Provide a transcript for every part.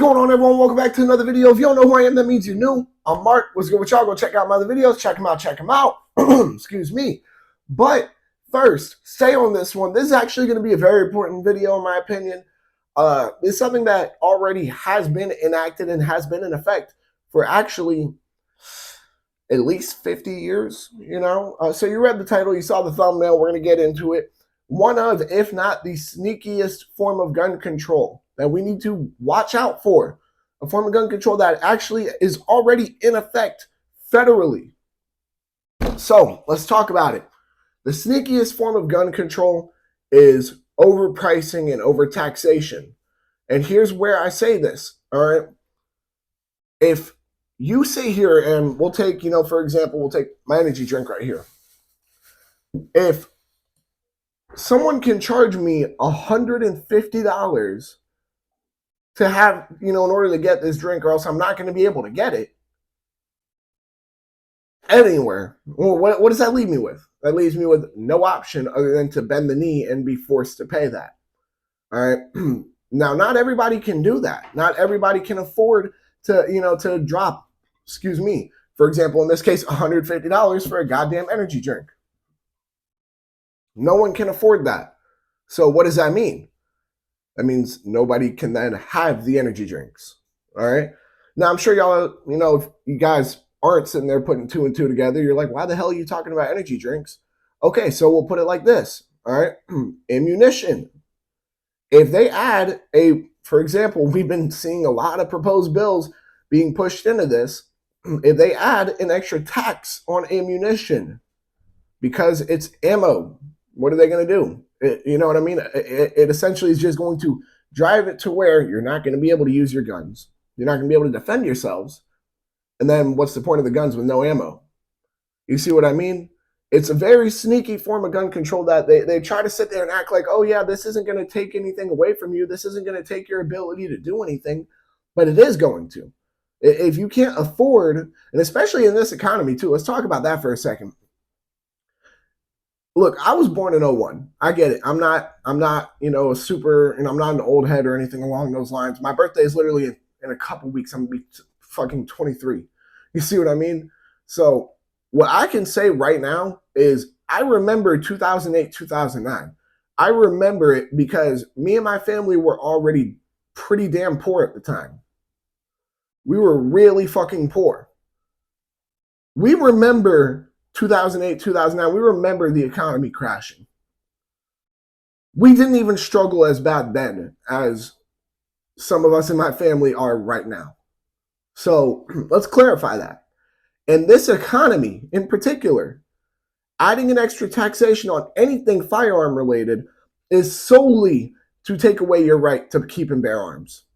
What's going on, everyone? Welcome back to another video. If you don't know who I am, that means you're new. I'm Mark. What's good with y'all? Go check out my other videos. Check them out. Excuse me. But first, stay on this one. This is actually going to be a very important video, in my opinion. It's something that already has been enacted and has been in effect for actually at least 50 years, So you read the title, you saw the thumbnail. We're going to get into it. One of, if not the sneakiest form of gun control that we need to watch out for, a form of gun control that actually is already in effect federally. So let's talk about it. The sneakiest form of gun control is overpricing and overtaxation. And here's where I say this, all right? If you sit here and we'll take, for example, we'll take my energy drink right here. If someone can charge me $150 to have, in order to get this drink, or else I'm not going to be able to get it anywhere. Well, what does that leave me with? That leaves me with no option other than to bend the knee and be forced to pay that. All right. Now, not everybody can do that. Not everybody can afford to, to drop, for example, in this case, $150 for a goddamn energy drink. No one can afford that. So what does that mean? That means nobody can then have the energy drinks. All right. Now, I'm sure y'all, if you guys aren't sitting there putting two and two together, you're like, why the hell are you talking about energy drinks? Okay, so we'll put it like this. All right. Ammunition. If they add for example, we've been seeing a lot of proposed bills being pushed into this. If they add an extra tax on ammunition because it's ammo, what are they going to do? You know what I mean? It essentially is just going to drive it to where you're not going to be able to use your guns. You're not going to be able to defend yourselves. And then what's the point of the guns with no ammo? You see what I mean? It's a very sneaky form of gun control that they try to sit there and act like, oh yeah, this isn't going to take anything away from you. This isn't going to take your ability to do anything, but it is going to. If you can't afford, and especially in this economy too, let's talk about that for a second. Look, I was born in 01. I get it. I'm not, a super, and I'm not an old head or anything along those lines. My birthday is literally in a couple weeks. I'm going to be fucking 23. You see what I mean? So what I can say right now is I remember 2008, 2009. I remember it because me and my family were already pretty damn poor at the time. We were really fucking poor. We remember 2008, 2009, we remember the economy crashing. We didn't even struggle as bad then as some of us in my family are right now. So let's clarify that. And this economy in particular, adding an extra taxation on anything firearm related is solely to take away your right to keep and bear arms.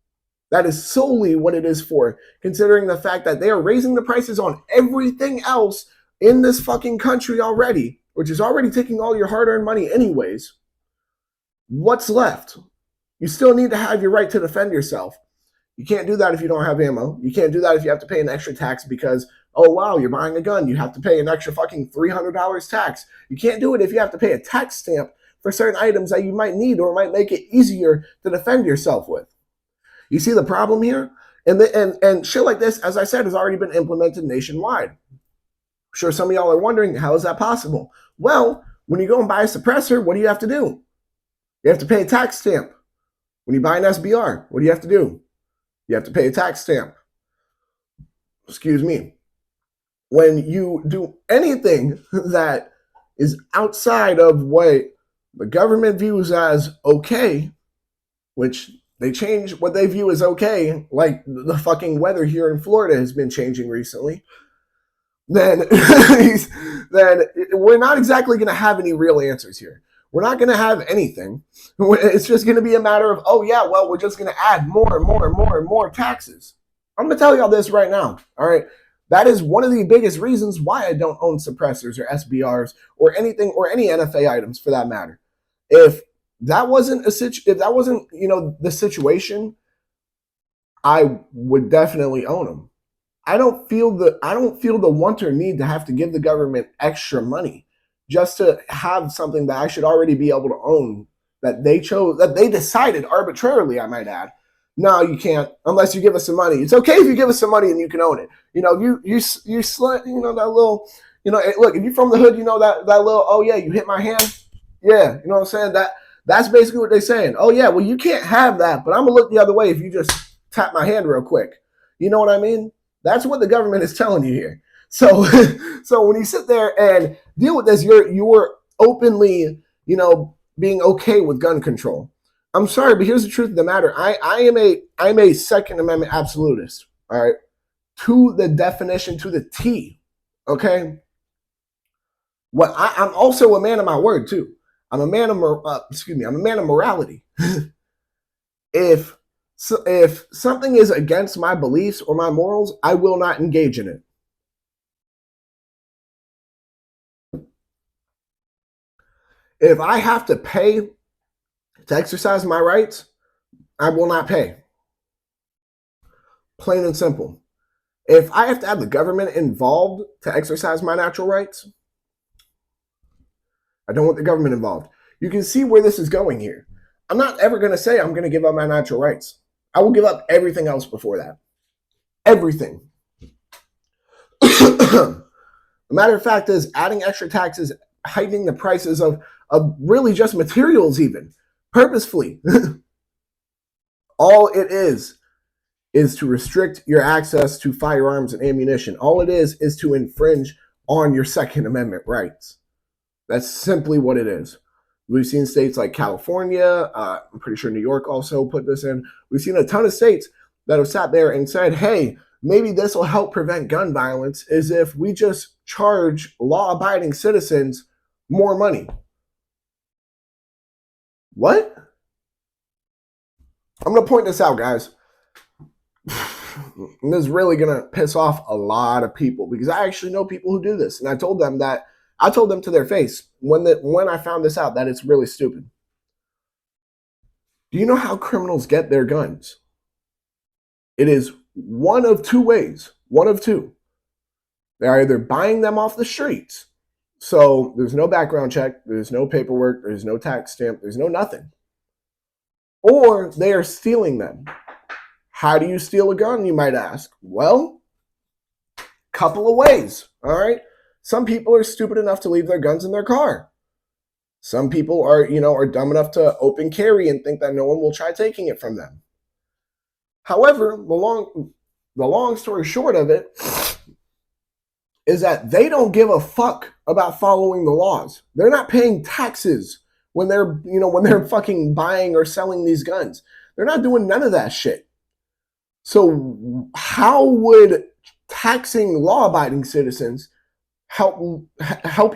That is solely what it is for, considering the fact that they are raising the prices on everything else in this fucking country already, which is already taking all your hard-earned money anyways. What's left? You still need to have your right to defend yourself. You can't do that if you don't have ammo. You can't do that if you have to pay an extra tax because, oh wow, you're buying a gun. You have to pay an extra fucking $300 tax. You can't do it if you have to pay a tax stamp for certain items that you might need or might make it easier to defend yourself with. You see the problem here? And shit like this, as I said, has already been implemented nationwide. I'm sure some of y'all are wondering, how is that possible? Well, when you go and buy a suppressor, what do you have to do? You have to pay a tax stamp. When you buy an SBR, what do you have to do? You have to pay a tax stamp. Excuse me. When you do anything that is outside of what the government views as okay, which they change what they view as okay, like the fucking weather here in Florida has been changing recently, then we're not exactly going to have any real answers here. We're not going to have anything. It's just going to be a matter of, oh yeah, well, we're just going to add more and more and more and more taxes. I'm going to tell y'all this right now, all right? That is one of the biggest reasons why I don't own suppressors or SBRs or anything, or any NFA items for that matter. If that wasn't the situation, I would definitely own them. I don't feel the want or need to have to give the government extra money just to have something that I should already be able to own, that they decided arbitrarily, I might add, No, you can't unless you give us some money. It's okay if you give us some money and you can own it. You know, you know that little, you know, look, if you're from the hood, you know that little, oh yeah, you hit my hand. Yeah, you know what I'm saying? That's basically what they're saying. Oh yeah, well you can't have that, but I'm gonna look the other way if you just tap my hand real quick. You know what I mean? That's what the government is telling you here. So so when you sit there and deal with this, you're openly, you know, being okay with gun control. I'm sorry, but here's the truth of the matter. I'm a Second Amendment absolutist. All right, to the definition, to the T. Okay. I'm also a man of my word too. I'm a man of I'm a man of morality. if if something is against my beliefs or my morals, I will not engage in it. If I have to pay to exercise my rights, I will not pay. Plain and simple. If I have to have the government involved to exercise my natural rights, I don't want the government involved. You can see where this is going here. I'm not ever going to say I'm going to give up my natural rights. I will give up everything else before that. Everything. The matter of fact is adding extra taxes, heightening the prices of really just materials even, purposefully. All it is to restrict your access to firearms and ammunition. All it is to infringe on your Second Amendment rights. That's simply what it is. We've seen states like California, I'm pretty sure New York also put this in. We've seen a ton of states that have sat there and said, hey, maybe this will help prevent gun violence, is if we just charge law-abiding citizens more money. What? I'm going to point this out, guys. And this is really going to piss off a lot of people because I actually know people who do this. And I told them to their face when I found this out that it's really stupid. Do you know how criminals get their guns? It is one of two ways. One of two. They're either buying them off the streets. So there's no background check. There's no paperwork. There's no tax stamp. There's no nothing. Or they are stealing them. How do you steal a gun, you might ask? Well, couple of ways, all right? Some people are stupid enough to leave their guns in their car. Some people are dumb enough to open carry and think that no one will try taking it from them. However, the long story short of it is that they don't give a fuck about following the laws. They're not paying taxes when they're fucking buying or selling these guns. They're not doing none of that shit. So how would taxing law-abiding citizens help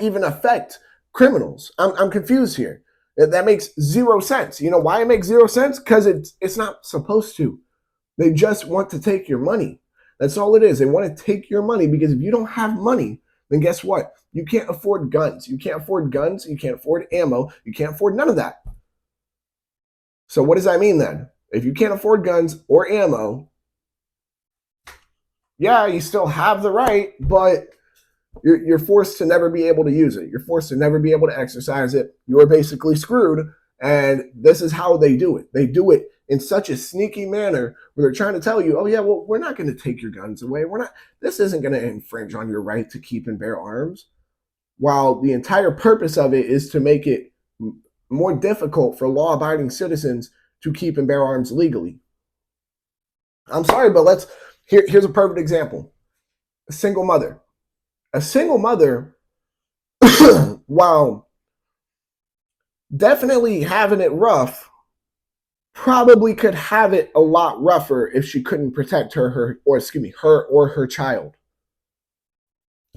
even affect criminals? I'm confused here. That makes zero sense. You know why it makes zero sense? Because it's not supposed to. They just want to take your money. That's all it is. They want to take your money because if you don't have money, then guess what? You can't afford guns. You can't afford guns. You can't afford ammo. You can't afford none of that. So what does that mean then? If you can't afford guns or ammo, yeah, you still have the right, but you're forced to never be able to use it. You're forced to never be able to exercise it. You're basically screwed. And this is how they do it. They do it in such a sneaky manner where they're trying to tell you, oh yeah, well, we're not going to take your guns away. This isn't going to infringe on your right to keep and bear arms. While the entire purpose of it is to make it more difficult for law-abiding citizens to keep and bear arms legally. I'm sorry, but here's a perfect example. A single mother. A single mother, while definitely having it rough, probably could have it a lot rougher if she couldn't protect her or her child.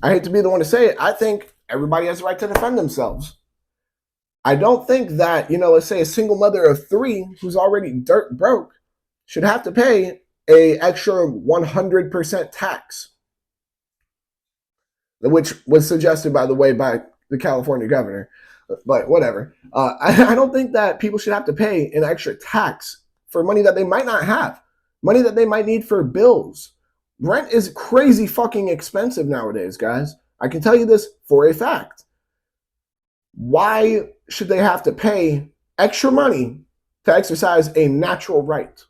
I hate to be the one to say it. I think everybody has the right to defend themselves. I don't think that, let's say a single mother of 3 who's already dirt broke should have to pay a extra 100% tax, which was suggested, by the way, by the California governor. But whatever. I don't think that people should have to pay an extra tax for money that they might not have, money that they might need for bills. Rent is crazy fucking expensive nowadays, guys. I can tell you this for a fact. Why should they have to pay extra money to exercise a natural right?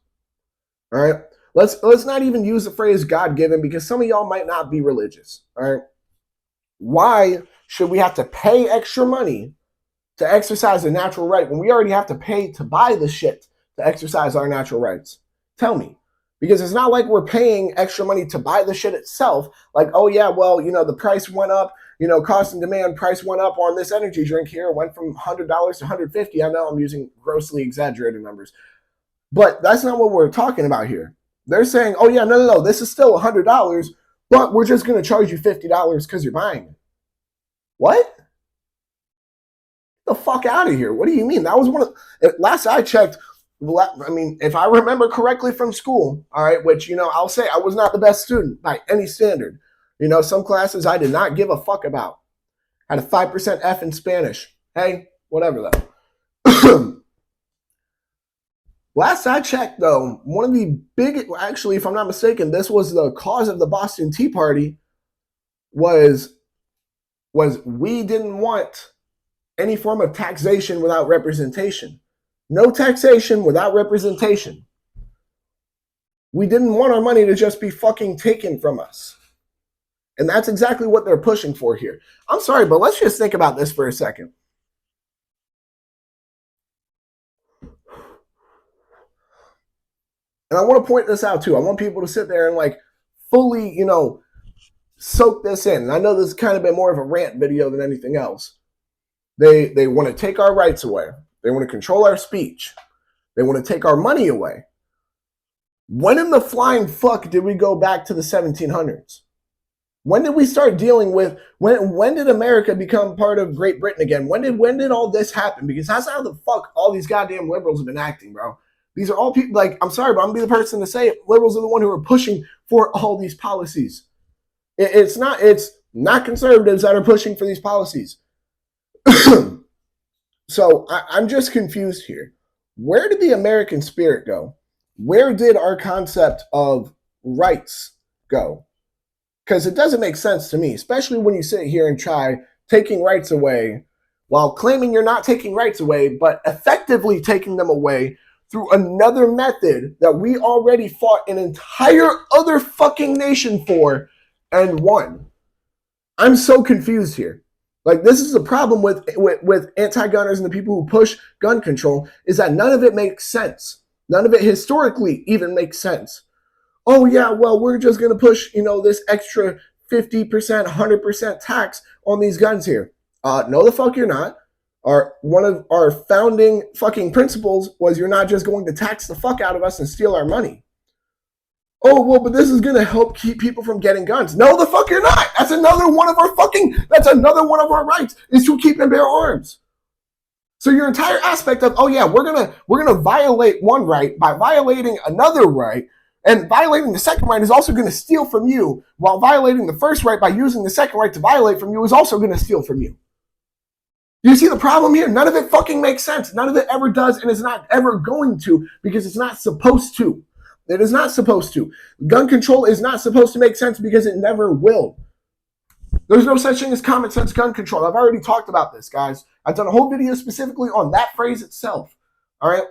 All right. Let's not even use the phrase God given because some of y'all might not be religious. All right. Why should we have to pay extra money to exercise a natural right when we already have to pay to buy the shit to exercise our natural rights? Tell me. Because it's not like we're paying extra money to buy the shit itself. Like, oh yeah, well, the price went up, cost and demand price went up on this energy drink here. It went from $100 to $150. I know I'm using grossly exaggerated numbers. But that's not what we're talking about here. They're saying, oh yeah, no, this is still $100, but we're just going to charge you $50 because you're buying it. What? Get the fuck out of here. What do you mean? That was one of, last I checked, I mean, if I remember correctly from school, all right, which, I'll say I was not the best student by any standard. Some classes I did not give a fuck about. Had a 5% F in Spanish. Hey, whatever though. Last I checked, though, one of the big, actually, if I'm not mistaken, this was the cause of the Boston Tea Party, was we didn't want any form of taxation without representation. No taxation without representation. We didn't want our money to just be fucking taken from us. And that's exactly what they're pushing for here. I'm sorry, but let's just think about this for a second. And I want to point this out too. I want people to sit there and fully, soak this in. And I know this has kind of been more of a rant video than anything else. They want to take our rights away. They want to control our speech. They want to take our money away. When in the flying fuck did we go back to the 1700s? When did we start dealing with, when did America become part of Great Britain again? When did all this happen? Because that's how the fuck all these goddamn liberals have been acting, bro. These are all people, I'm sorry, but I'm going to be the person to say it. Liberals are the one who are pushing for all these policies. It's not conservatives that are pushing for these policies. So I'm just confused here. Where did the American spirit go? Where did our concept of rights go? Because it doesn't make sense to me, especially when you sit here and try taking rights away while claiming you're not taking rights away, but effectively taking them away through another method that we already fought an entire other fucking nation for and won. I'm so confused here. This is the problem with anti-gunners and the people who push gun control, is that none of it makes sense. None of it historically even makes sense. Oh yeah, well, we're just going to push, this extra 50%, 100% tax on these guns here. No, the fuck you're not. One of our founding fucking principles was you're not just going to tax the fuck out of us and steal our money. Oh, well, but this is going to help keep people from getting guns. No, the fuck you're not. That's another one of our rights is to keep and bear arms. So your entire aspect of, oh yeah, we're gonna violate one right by violating another right, and violating the second right is also going to steal from you, while violating the first right by using the second right to violate from you is also going to steal from you. You see the problem here? None of it fucking makes sense. None of it ever does, and it's not ever going to, because it's not supposed to. It is not supposed to. Gun control is not supposed to make sense because it never will. There's no such thing as common sense gun control. I've already talked about this, guys. I've done a whole video specifically on that phrase itself. All right?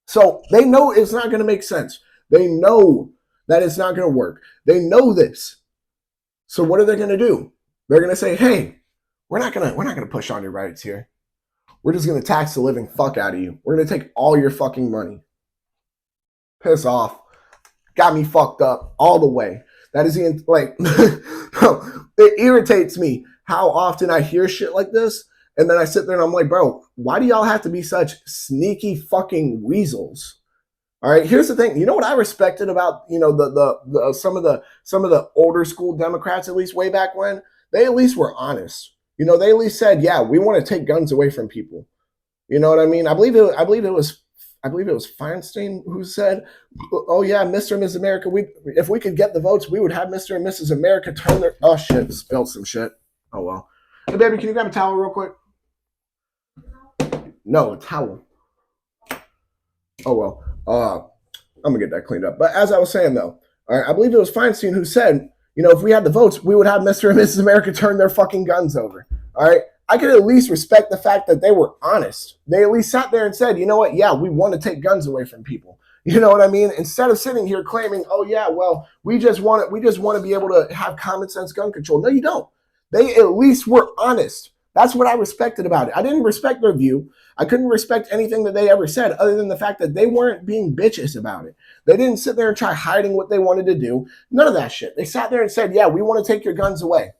So they know it's not going to make sense. They know that it's not going to work. They know this. So what are they going to do? They're going to say, hey, we're not going to push on your rights here. We're just going to tax the living fuck out of you. We're going to take all your fucking money. Piss off. Got me fucked up all the way. That is it irritates me how often I hear shit like this, and then I sit there and I'm like, bro, why do y'all have to be such sneaky fucking weasels? All right, here's the thing. You know what I respected about the some of the older school Democrats, at least way back when? They at least were honest. They at least said, yeah, we want to take guns away from people. You know what I mean? I believe it was Feinstein who said, oh yeah, Mr. and Mrs. America, if we could get the votes, we would have Mr. and Mrs. America turn their, oh shit, spilled some shit. Oh well. Hey baby, can you grab a towel real quick? No, a towel. Oh well. I'm gonna get that cleaned up. But as I was saying though, all right, I believe it was Feinstein who said, if we had the votes, we would have Mr. and Mrs. America turn their fucking guns over. All right. I could at least respect the fact that they were honest. They at least sat there and said, you know what? Yeah, we want to take guns away from people. You know what I mean? Instead of sitting here claiming, "Oh yeah, well, we just want to be able to have common sense gun control." No, you don't. They at least were honest. That's what I respected about it. I didn't respect their view. I couldn't respect anything that they ever said other than the fact that they weren't being bitches about it. They didn't sit there and try hiding what they wanted to do. None of that shit. They sat there and said, "Yeah, we want to take your guns away."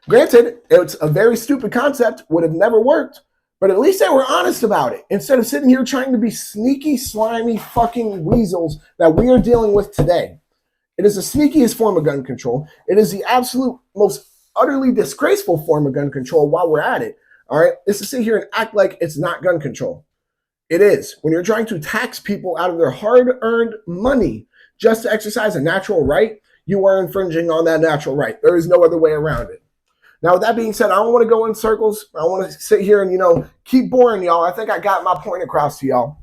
Granted, it's a very stupid concept, would have never worked, but at least they were honest about it instead of sitting here trying to be sneaky, slimy fucking weasels that we are dealing with today. It is the sneakiest form of gun control. It is the absolute most utterly disgraceful form of gun control while we're at it. All right, is to sit here and act like it's not gun control. It is. When you're trying to tax people out of their hard-earned money just to exercise a natural right, you are infringing on that natural right. There is no other way around it. Now, with that being said, I don't want to go in circles. I want to sit here and, keep boring y'all. I think I got my point across to y'all.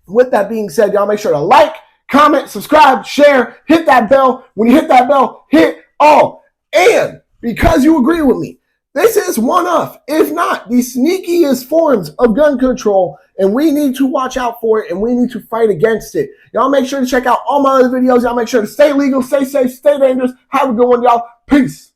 With that being said, y'all make sure to like, comment, subscribe, share, hit that bell. When you hit that bell, hit all. And because you agree with me, this is one of, if not the sneakiest forms of gun control, and we need to watch out for it, and we need to fight against it. Y'all make sure to check out all my other videos. Y'all make sure to stay legal, stay safe, stay dangerous. Have a good one, y'all. Peace.